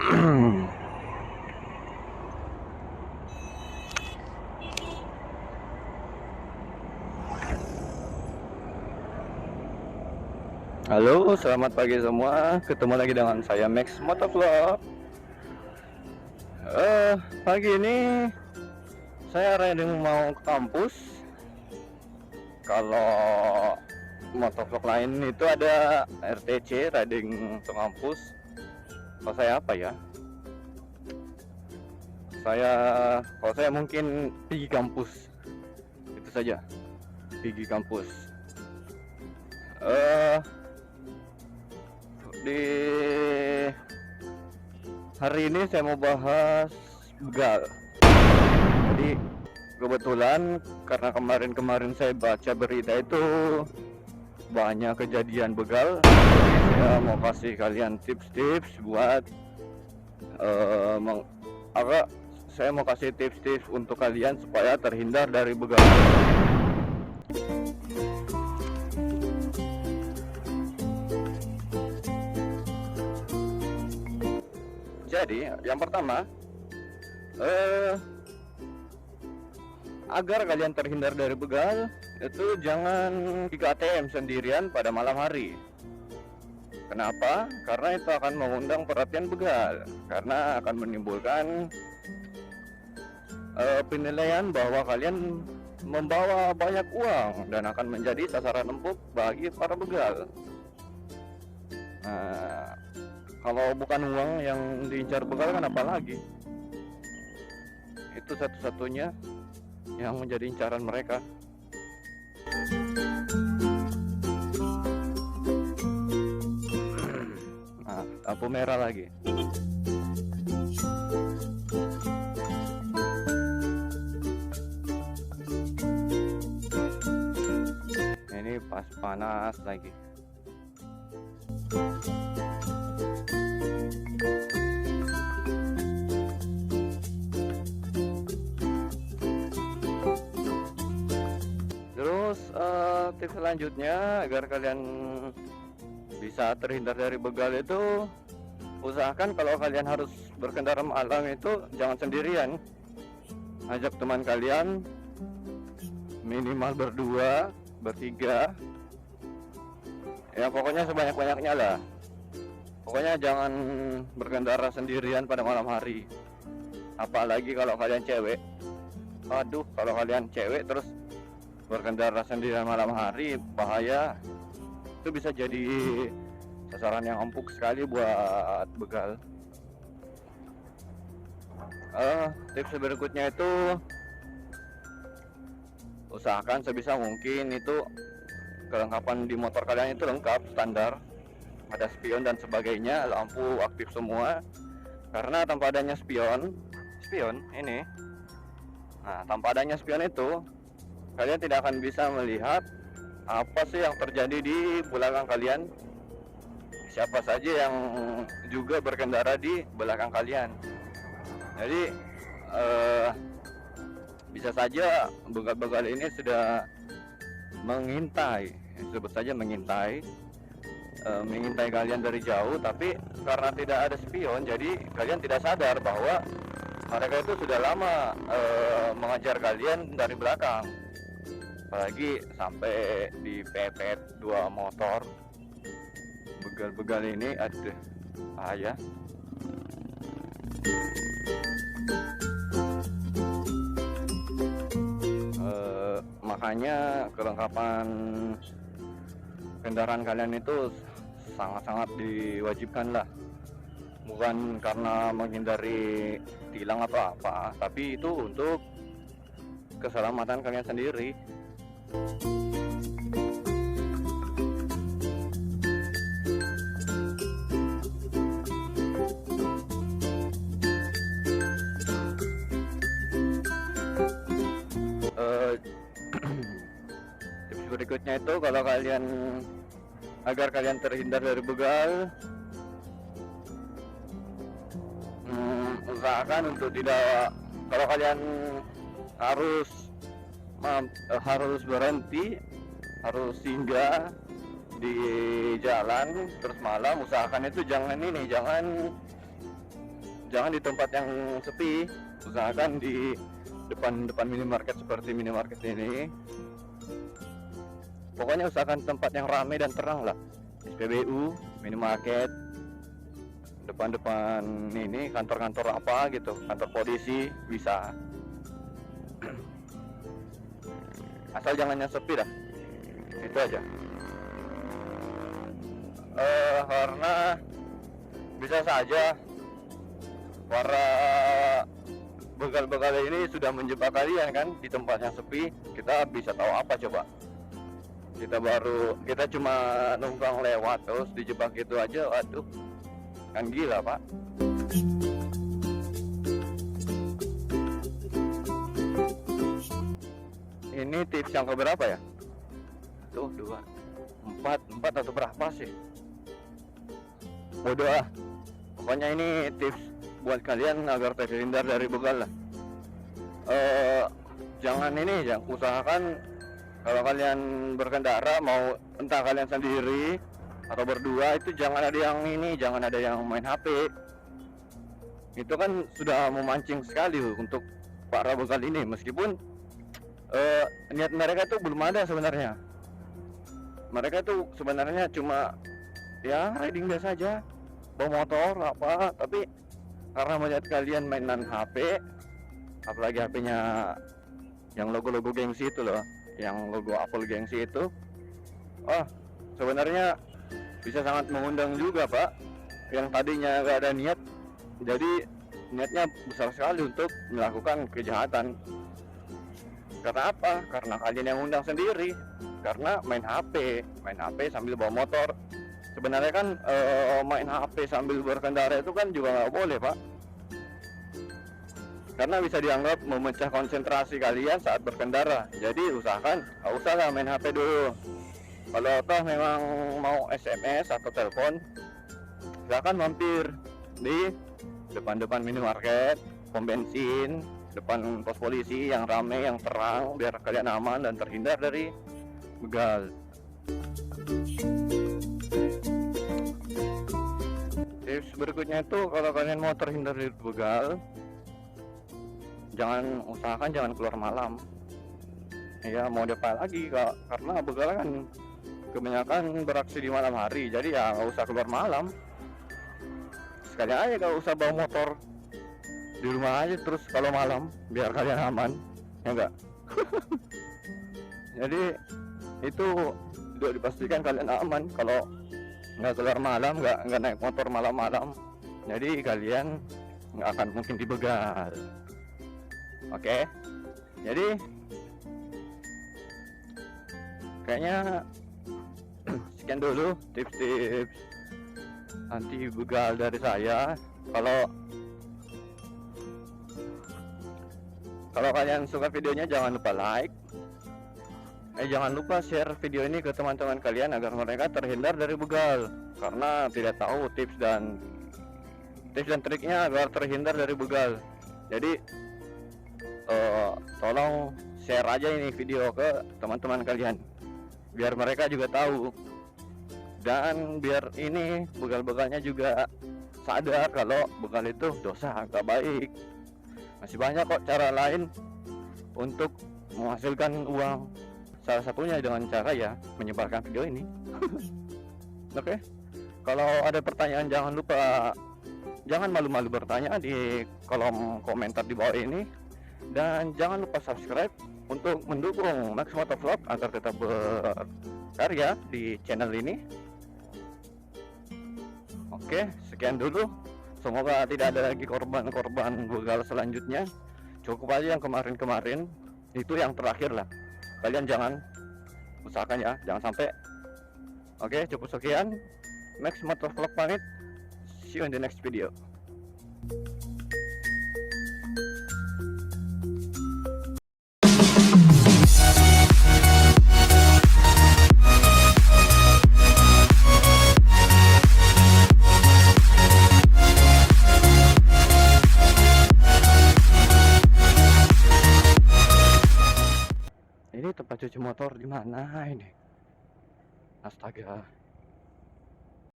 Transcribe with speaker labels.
Speaker 1: Halo, selamat pagi semua. Ketemu lagi dengan saya Max Motovlog. Pagi ini saya riding mau ke kampus. Kalau motovlog lain itu ada RTC riding ke kampus. Kalau saya apa ya? Kalau saya mungkin pergi kampus. Itu saja. Pergi kampus. Di hari ini saya mau bahas begal. Jadi kebetulan karena kemarin saya baca berita itu banyak kejadian begal, jadi saya mau kasih kalian tips-tips buat saya mau kasih tips-tips untuk kalian supaya terhindar dari begal. Jadi yang pertama, agar kalian terhindar dari begal, itu jangan ke ATM sendirian pada malam hari. Kenapa? Karena itu akan mengundang perhatian begal, karena akan menimbulkan penilaian bahwa kalian membawa banyak uang dan akan menjadi sasaran empuk bagi para begal. Nah, kalau bukan uang yang diincar begal kan apa lagi? Itu satu-satunya yang menjadi incaran mereka. Nah, lampu merah lagi. Ini pas panas lagi. Terus tips selanjutnya agar kalian bisa terhindar dari begal itu, usahakan kalau kalian harus berkendara malam itu jangan sendirian. Ajak teman kalian, minimal berdua, bertiga. Ya pokoknya sebanyak-banyaknya lah. Pokoknya jangan berkendara sendirian pada malam hari. Apalagi kalau kalian cewek. Aduh, kalau kalian cewek terus berkendara sendirian malam hari, bahaya. Itu bisa jadi sasaran yang empuk sekali buat begal. Tips berikutnya itu, usahakan sebisa mungkin itu kelengkapan di motor kalian itu lengkap, standar, ada spion dan sebagainya, lampu aktif semua. Karena tanpa adanya spion ini, nah tanpa adanya spion itu kalian tidak akan bisa melihat apa sih yang terjadi di belakang kalian, siapa saja yang juga berkendara di belakang kalian. Jadi bisa saja begal-begal ini sudah mengintai, sebut saja mengintai kalian dari jauh, tapi karena tidak ada spion jadi kalian tidak sadar bahwa mereka itu sudah lama mengejar kalian dari belakang. Apalagi sampai dipepet dua motor. Begal-begal ini aduh bahaya. Makanya kelengkapan kendaraan kalian itu sangat-sangat diwajibkan lah. Bukan karena menghindari tilang atau apa, tapi itu untuk keselamatan kalian sendiri. Tips berikutnya itu, kalau kalian agar kalian terhindar dari begal, usahakan untuk tidak, kalau kalian harus berhenti, harus singgah di jalan terus malam, usahakan itu jangan jangan di tempat yang sepi, usahakan di depan minimarket seperti minimarket ini. Pokoknya usahakan tempat yang ramai dan terang lah, SPBU, minimarket, depan ini kantor-kantor apa gitu, kantor polisi bisa. Asal jangan yang sepi dah, itu aja. Karena bisa saja para begal-begal ini sudah menjebak kalian kan di tempat yang sepi. Kita bisa tahu apa coba? Kita cuma numpang lewat terus dijebak gitu aja, waduh, kan gila pak. Ini tips yang keberapa ya? Tuh 2, 4 atau berapa sih? Bodoh ah. Pokoknya ini tips buat kalian agar terhindar dari begal lah. Jangan usahakan kalau kalian berkendara, mau entah kalian sendiri atau berdua, itu jangan ada yang main HP. Itu kan sudah memancing sekali untuk para begal ini, meskipun niat mereka tuh belum ada sebenarnya. Mereka tuh sebenarnya cuma ya riding biasa aja, bawa motor apa, tapi karena melihat kalian mainan HP, apalagi HP-nya yang logo-logo gengsi itu loh, yang logo Apple gengsi itu, sebenarnya bisa sangat mengundang juga pak. Yang tadinya gak ada niat, jadi niatnya besar sekali untuk melakukan kejahatan. Karena apa? Karena kalian yang undang sendiri, karena main HP sambil bawa motor. Sebenarnya kan main HP sambil berkendara itu kan juga nggak boleh pak, karena bisa dianggap memecah konsentrasi kalian saat berkendara. Jadi usahakan nggak usah lah main HP dulu. Kalau toh memang mau SMS atau telepon, silakan mampir di depan minimarket, pom bensin, depan pos polisi yang ramai, yang terang, biar kalian aman dan terhindar dari begal. Tips berikutnya itu, kalau kalian mau terhindar dari begal, jangan keluar malam. Ya mau apa lagi kak, karena begal kan kebanyakan beraksi di malam hari, jadi ya nggak usah keluar malam. Sekali aja nggak usah bawa motor, di rumah aja terus kalau malam, biar kalian aman, ya enggak? Jadi itu udah dipastikan kalian aman kalau nggak keluar malam, nggak naik motor malam-malam. Jadi kalian nggak akan mungkin dibegal. Oke, jadi kayaknya sekian dulu tips-tips anti begal dari saya. Kalau kalian suka videonya, jangan lupa like, jangan lupa share video ini ke teman-teman kalian agar mereka terhindar dari begal, karena tidak tahu tips dan triknya agar terhindar dari begal. Jadi tolong share aja ini video ke teman-teman kalian, biar mereka juga tahu, dan biar ini begal-begalnya juga sadar kalau begal itu dosa, gak baik. Masih banyak kok cara lain untuk menghasilkan uang, salah satunya dengan cara ya menyebarkan video ini. Oke, kalau ada pertanyaan jangan malu-malu bertanya di kolom komentar di bawah ini, dan jangan lupa subscribe untuk mendukung Max Motovlog agar tetap berkarya di channel ini. Oke, sekian dulu. Semoga tidak ada lagi korban-korban begal selanjutnya. Cukup aja yang kemarin-kemarin, itu yang terakhir lah. Kalian jangan, usahakan ya, jangan sampai. Oke, cukup sekian. Max Motovlog pamit. See you in the next video. Ini tempat cuci motor di mana ini? Astaga.